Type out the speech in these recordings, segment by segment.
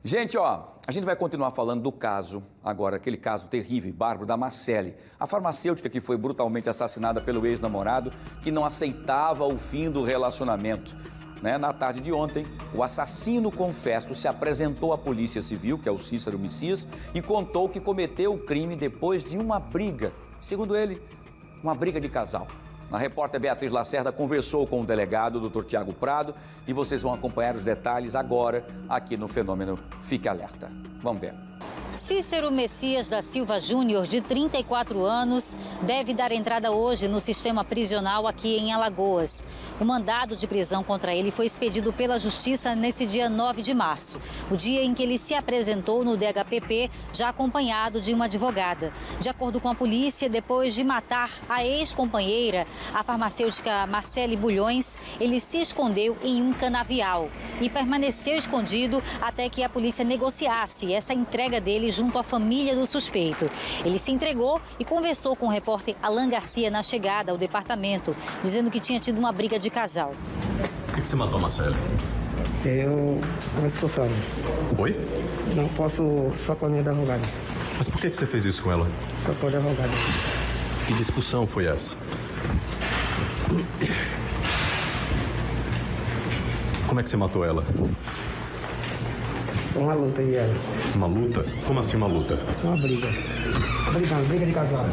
Gente, a gente vai continuar falando do caso, agora, aquele caso terrível, bárbaro, da Marcele, a farmacêutica que foi brutalmente assassinada pelo ex-namorado, que não aceitava o fim do relacionamento. Na tarde de ontem, o assassino confesso se apresentou à Polícia Civil, que é o Cícero Messias, e contou que cometeu o crime depois de uma briga, segundo ele, uma briga de casal. A repórter Beatriz Lacerda conversou com o delegado, Dr. Tiago Prado, e vocês vão acompanhar os detalhes agora aqui no Fenômeno Fique Alerta. Vamos ver. Cícero Messias da Silva Júnior, de 34 anos, deve dar entrada hoje no sistema prisional aqui em Alagoas. O mandado de prisão contra ele foi expedido pela Justiça nesse dia 9 de março, o dia em que ele se apresentou no DHPP, já acompanhado de uma advogada. De acordo com a polícia, depois de matar a ex-companheira, a farmacêutica Marcele Bulhões, ele se escondeu em um canavial e permaneceu escondido até que a polícia negociasse essa entrega dele junto à família do suspeito. Ele se entregou e conversou com o repórter Alan Garcia na chegada ao departamento, dizendo que tinha tido uma briga de casal. Por que você matou a Marcele? Uma discussão. Oi? Não posso só com a minha advogada. Mas por que você fez isso com ela? Só com a advogada. Que discussão foi essa? Como é que você matou ela? Uma luta e ela. Uma luta? Como assim uma luta? Uma briga. Briga de casal.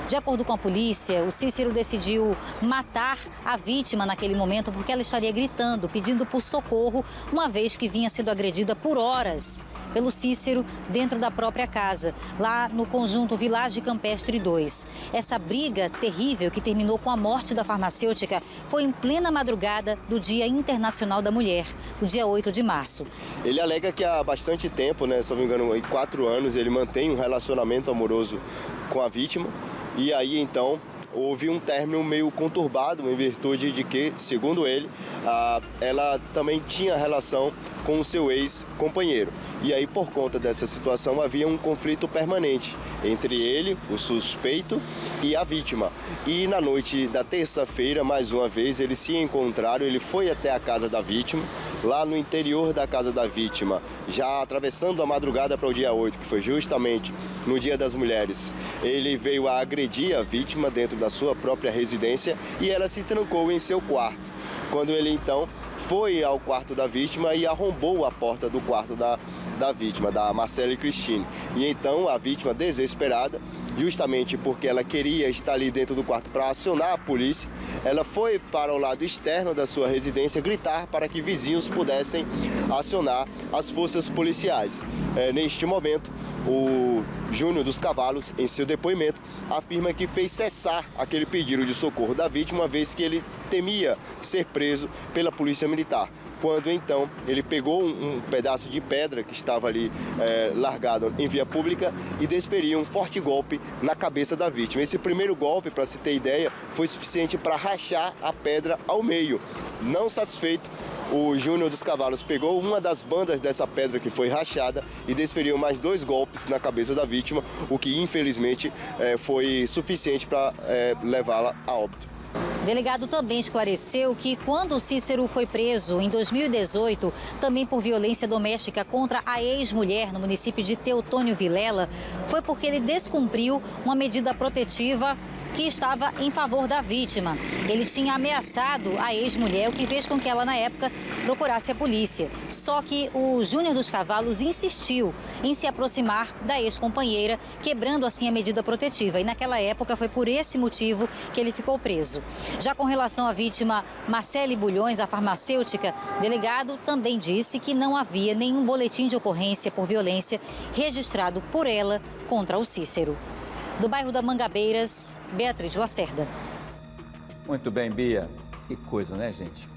De acordo com a polícia, o Cícero decidiu matar a vítima naquele momento porque ela estaria gritando, pedindo por socorro, uma vez que vinha sendo agredida por horas pelo Cícero dentro da própria casa, lá no conjunto Village Campestre 2. Essa briga terrível que terminou com a morte da farmacêutica foi em plena madrugada do Dia Internacional da Mulher, o dia 8 de março. Ele alega que há bastante tempo, se não me engano, em 4 anos, ele mantém um relacionamento amoroso com a vítima. E aí, então, houve um término meio conturbado, em virtude de que, segundo ele, ela também tinha relação com o seu ex-companheiro. E aí, por conta dessa situação, havia um conflito permanente entre ele, o suspeito, e a vítima. E na noite da terça-feira, mais uma vez, eles se encontraram, ele foi até a casa da vítima, lá no interior da casa da vítima, já atravessando a madrugada para o dia 8, que foi justamente no Dia das Mulheres. Ele veio a agredir a vítima dentro da sua própria residência e ela se trancou em seu quarto. Quando ele, então, foi ao quarto da vítima e arrombou a porta do quarto da vítima, da Marcele Cristine. E então a vítima, desesperada, justamente porque ela queria estar ali dentro do quarto para acionar a polícia, ela foi para o lado externo da sua residência gritar para que vizinhos pudessem acionar as forças policiais. Neste momento, o Júnior dos Cavalos, em seu depoimento, afirma que fez cessar aquele pedido de socorro da vítima, uma vez que ele temia ser preso pela polícia militar. Quando então ele pegou um pedaço de pedra que estava ali largado em via pública e desferiu um forte golpe na cabeça da vítima. Esse primeiro golpe, para se ter ideia, foi suficiente para rachar a pedra ao meio. Não satisfeito, o Júnior dos Cavalos pegou uma das bandas dessa pedra que foi rachada e desferiu mais 2 golpes na cabeça da vítima, o que infelizmente foi suficiente para levá-la a óbito. O delegado também esclareceu que quando o Cícero foi preso em 2018, também por violência doméstica contra a ex-mulher no município de Teotônio Vilela, foi porque ele descumpriu uma medida protetiva que estava em favor da vítima. Ele tinha ameaçado a ex-mulher, o que fez com que ela, na época, procurasse a polícia. Só que o Júnior dos Cavalos insistiu em se aproximar da ex-companheira, quebrando assim a medida protetiva. E naquela época foi por esse motivo que ele ficou preso. Já com relação à vítima Marcele Bulhões, a farmacêutica, o delegado também disse que não havia nenhum boletim de ocorrência por violência registrado por ela contra o Cícero. Do bairro da Mangabeiras, Beatriz Lacerda. Muito bem, Bia. Que coisa, né, gente?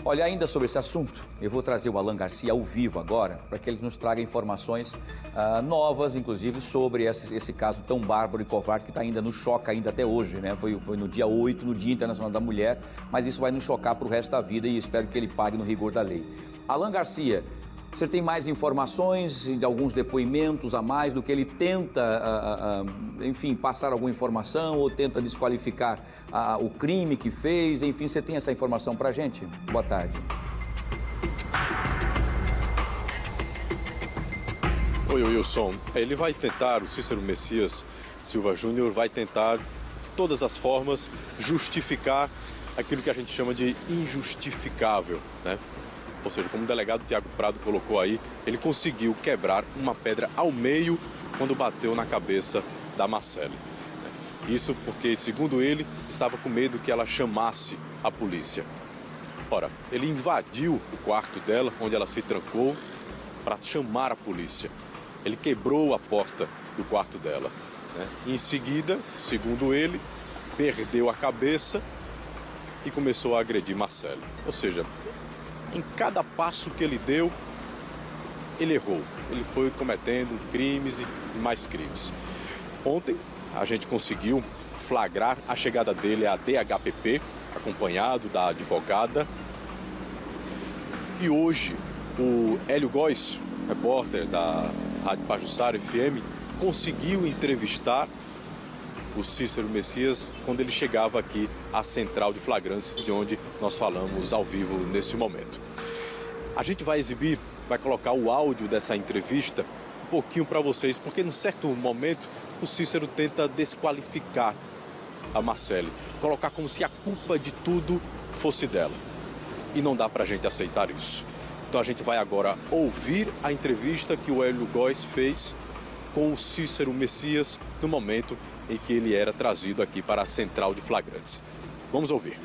Olha, ainda sobre esse assunto, eu vou trazer o Alan Garcia ao vivo agora, para que ele nos traga informações novas, inclusive, sobre esse caso tão bárbaro e covarde que está ainda nos choca ainda até hoje, né? Foi no dia 8, no Dia Internacional da Mulher, mas isso vai nos chocar para o resto da vida e espero que ele pague no rigor da lei. Alan Garcia, você tem mais informações de alguns depoimentos a mais do que ele tenta, enfim, passar alguma informação ou tenta desqualificar o crime que fez? Enfim, você tem essa informação para a gente? Boa tarde. Oi, Wilson. Ele vai tentar, o Cícero Messias Silva Júnior vai tentar, de todas as formas, justificar aquilo que a gente chama de injustificável, né? Ou seja, como o delegado Tiago Prado colocou aí, ele conseguiu quebrar uma pedra ao meio quando bateu na cabeça da Marcele. Isso porque, segundo ele, estava com medo que ela chamasse a polícia. Ora, ele invadiu o quarto dela, onde ela se trancou, para chamar a polícia. Ele quebrou a porta do quarto dela, né? Em seguida, segundo ele, perdeu a cabeça e começou a agredir Marcele. Ou seja, em cada passo que ele deu, ele errou. Ele foi cometendo crimes e mais crimes. Ontem, a gente conseguiu flagrar a chegada dele à DHPP, acompanhado da advogada. E hoje, o Hélio Góes, repórter da Rádio Pajuçara FM, conseguiu entrevistar o Cícero Messias quando ele chegava aqui à central de flagrantes, de onde nós falamos ao vivo nesse momento. A gente vai exibir, vai colocar o áudio dessa entrevista um pouquinho para vocês, porque num certo momento o Cícero tenta desqualificar a Marcele, colocar como se a culpa de tudo fosse dela. E não dá para a gente aceitar isso. Então a gente vai agora ouvir a entrevista que o Hélio Góes fez com o Cícero Messias no momento em que ele era trazido aqui para a central de flagrantes. Vamos ouvir.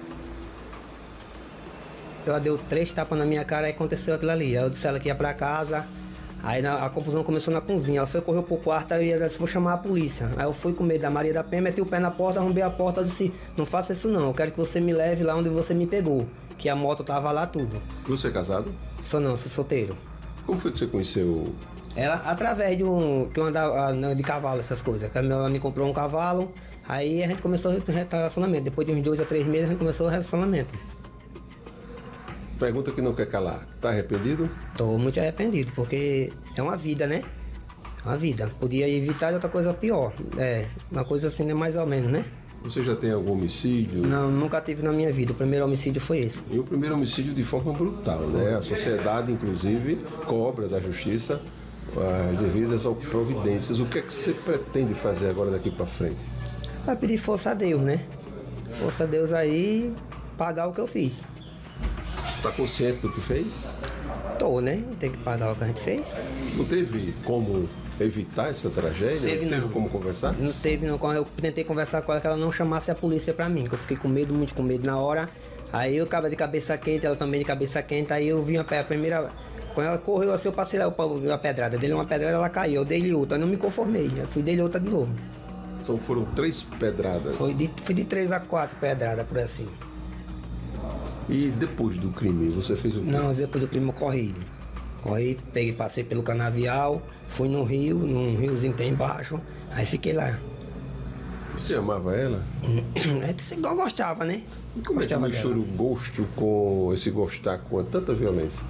Ela deu 3 tapas na minha cara e aconteceu aquilo ali. Eu disse a ela que ia pra casa, aí a confusão começou na cozinha. Ela correu pro quarto, aí ela disse, vou chamar a polícia. Aí eu fui com medo da Maria da Penha, meti o pé na porta, arrombei a porta, eu disse, não faça isso não, eu quero que você me leve lá onde você me pegou. Que a moto tava lá tudo. Você é casado? Sou não, sou solteiro. Como foi que você conheceu? Ela, através de que eu andava de cavalo, essas coisas. Ela me comprou um cavalo, aí a gente começou o relacionamento. Depois de uns 2 a 3 meses, a gente começou o relacionamento. Pergunta que não quer calar. Tá arrependido? Tô muito arrependido, porque é uma vida, né? Uma vida. Podia evitar outra coisa pior. É, uma coisa assim, né, mais ou menos, né? Você já tem algum homicídio? Não, nunca tive na minha vida. O primeiro homicídio foi esse. E o primeiro homicídio de forma brutal, né? A sociedade, inclusive, cobra da justiça as devidas providências. O que é que você pretende fazer agora daqui para frente? Vai pedir força a Deus, né? Força a Deus aí, pagar o que eu fiz. Tá consciente do que fez? Tô, né? Tem que pagar o que a gente fez. Não teve como evitar essa tragédia? Teve, não teve não. como conversar? Não teve, não. Quando eu tentei conversar com ela, que ela não chamasse a polícia pra mim, que eu fiquei com medo, muito com medo na hora. Aí eu acaba de cabeça quente, ela também de cabeça quente, aí eu vi a primeira... Quando ela correu assim, eu passei lá a pedrada. Dei uma pedrada, ela caiu. Eu dei-lhe outra, eu não me conformei. Eu fui dei-lhe outra de novo. Então foram 3 pedradas. Fui de 3 a 4 pedradas, por assim. E depois do crime, você fez o quê? Não, depois do crime eu corri. Corri, passei pelo canavial, fui no rio, num riozinho que tem embaixo, aí fiquei lá. Você amava ela? Eu gostava, né? E como é que mistura o gosto com esse gostar com tanta violência?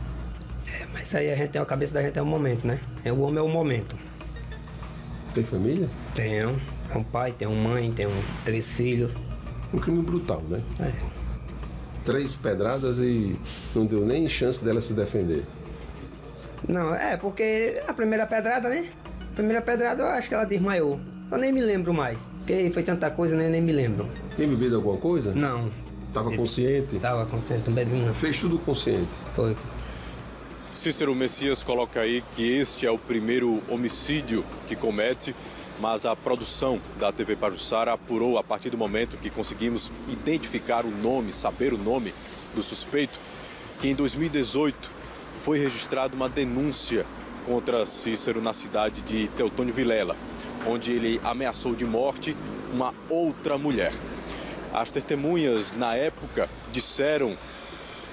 É, mas aí a cabeça da gente é o momento, né? O homem é o momento. Tem família? Tenho. Tem um pai, tem uma mãe, tem 3 filhos. Um crime brutal, né? É. 3 pedradas e não deu nem chance dela se defender. Não, porque a primeira pedrada, né? A primeira pedrada eu acho que ela desmaiou. Eu nem me lembro mais, porque foi tanta coisa, né? Nem me lembro. Tem bebido alguma coisa? Não. Tava consciente? Tava consciente, não bebi não. Fez tudo consciente? Foi. Cícero Messias coloca aí que este é o primeiro homicídio que comete, mas a produção da TV Pajuçara apurou a partir do momento que conseguimos identificar o nome, saber o nome do suspeito, que em 2018 foi registrada uma denúncia contra Cícero na cidade de Teotônio Vilela, onde ele ameaçou de morte uma outra mulher. As testemunhas, na época, disseram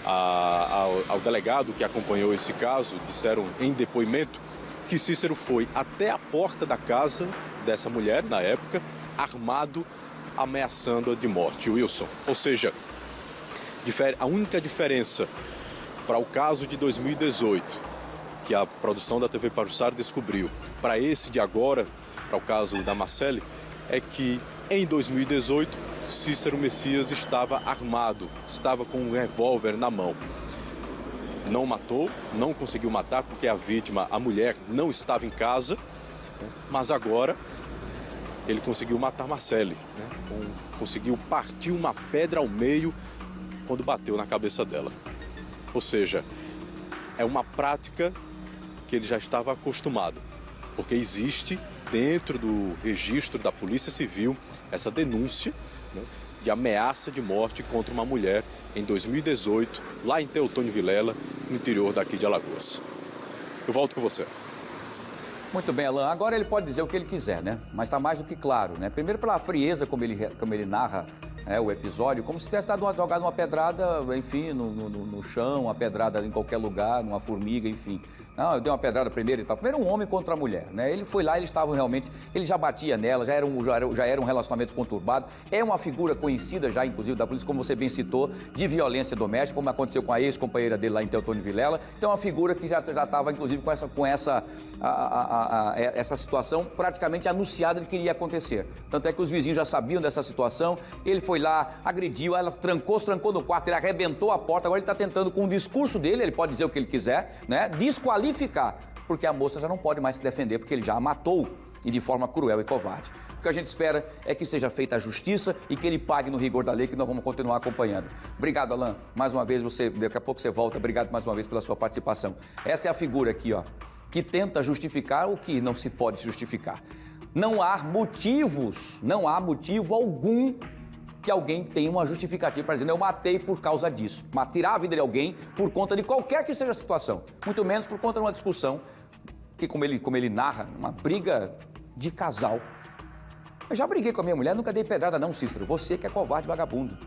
ao delegado que acompanhou esse caso, disseram em depoimento que Cícero foi até a porta da casa dessa mulher, na época, armado, ameaçando-a de morte, Wilson. Ou seja, a única diferença para o caso de 2018, que a produção da TV Pajuçara descobriu, para esse de agora, para o caso da Marcele, é que em 2018 Cícero Messias estava armado, estava com um revólver na mão. não matou, não conseguiu matar porque a vítima, a mulher, não estava em casa, mas agora ele conseguiu matar Marcele, né? Conseguiu partir uma pedra ao meio quando bateu na cabeça dela. Ou seja, é uma prática que ele já estava acostumado, porque existe dentro do registro da Polícia Civil essa denúncia, né, de ameaça de morte contra uma mulher em 2018, lá em Teotônio Vilela, no interior daqui de Alagoas. Eu volto com você. Muito bem, Alan. Agora ele pode dizer o que ele quiser, né? Mas está mais do que claro, né? Primeiro pela frieza como ele narra o episódio, como se tivesse jogado uma pedrada, enfim, no chão, uma pedrada em qualquer lugar, numa formiga, enfim. Não, eu dei uma pedrada primeiro e tal. Primeiro um homem contra a mulher, né? Ele foi lá, eles estavam realmente, ele já batia nela, já era um relacionamento conturbado. É uma figura conhecida já, inclusive, da polícia, como você bem citou, de violência doméstica, como aconteceu com a ex-companheira dele lá em Teotônio Vilela. Então, é uma figura que já estava, inclusive, com essa situação praticamente anunciada de que iria acontecer. Tanto é que os vizinhos já sabiam dessa situação, ele foi lá, agrediu, ela se trancou no quarto, ele arrebentou a porta, agora ele está tentando, com o discurso dele, ele pode dizer o que ele quiser, né, desqualificar, porque a moça já não pode mais se defender, porque ele já a matou, e de forma cruel e covarde. O que a gente espera é que seja feita a justiça e que ele pague no rigor da lei, que nós vamos continuar acompanhando. Obrigado, Alan. Mais uma vez, daqui a pouco você volta. Obrigado mais uma vez pela sua participação. Essa é a figura aqui, ó, que tenta justificar o que não se pode justificar. Não há motivo algum que alguém tenha uma justificativa para dizer, eu matei por causa disso. Tirar a vida de alguém por conta de qualquer que seja a situação. Muito menos por conta de uma discussão que, como ele narra, uma briga de casal. Eu já briguei com a minha mulher, nunca dei pedrada não, Cícero. Você que é covarde, vagabundo.